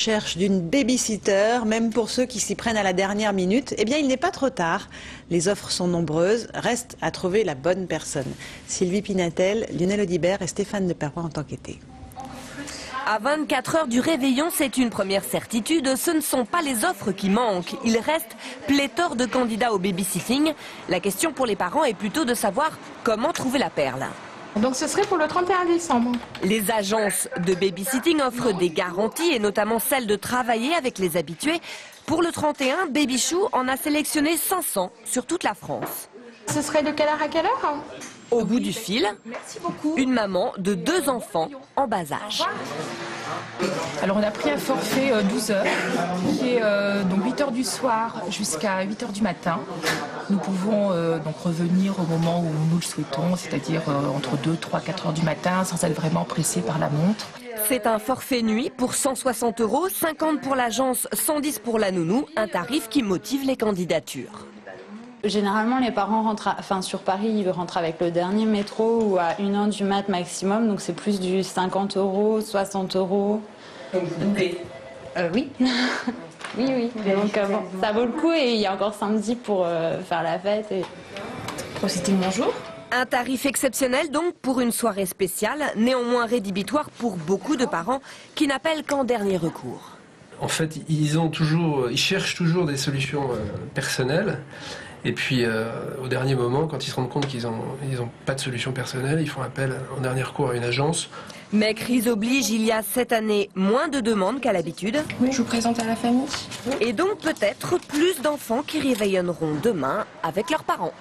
recherche d'une baby-sitter, même pour ceux qui s'y prennent à la dernière minute. Eh bien, il n'est pas trop tard. Les offres sont nombreuses. Reste à trouver la bonne personne. Sylvie Pinatel, Lionel Audibert et Stéphane de Perrois ont enquêté. À 24 heures du réveillon, c'est une première certitude, ce ne sont pas les offres qui manquent. Il reste pléthore de candidats au babysitting. La question pour les parents est plutôt de savoir comment trouver la perle. Donc ce serait pour le 31 décembre. Les agences de babysitting offrent des garanties et notamment celle de travailler avec les habitués. Pour le 31, Babychou en a sélectionné 500 sur toute la France. Ce serait de quelle heure à quelle heure? Au bout du fil, une maman de 2 enfants en bas âge. Alors on a pris un forfait 12 heures, qui est donc 8 heures du soir jusqu'à 8 heures du matin. Nous pouvons donc revenir au moment où nous le souhaitons, c'est-à-dire entre 2, 3, 4 heures du matin, sans être vraiment pressé par la montre. C'est un forfait nuit pour 160 €, 50 pour l'agence, 110 pour la nounou, un tarif qui motive les candidatures. Généralement, les parents rentrent, sur Paris, ils rentrent avec le dernier métro ou à 1 heure du mat maximum, donc c'est plus du 50 €, 60 €. Oui. oui. Donc bon, ça vaut le coup et il y a encore samedi pour faire la fête. C'était bonjour. Un tarif exceptionnel donc pour une soirée spéciale, néanmoins rédhibitoire pour beaucoup de parents qui n'appellent qu'en dernier recours. En fait, ils cherchent toujours des solutions personnelles. Et puis, au dernier moment, quand ils se rendent compte qu'ils n'ont pas de solution personnelle, ils font appel en dernier recours à une agence. Mais crise oblige, il y a cette année moins de demandes qu'à l'habitude. Oui, je vous présente à la famille. Et donc peut-être plus d'enfants qui réveillonneront demain avec leurs parents.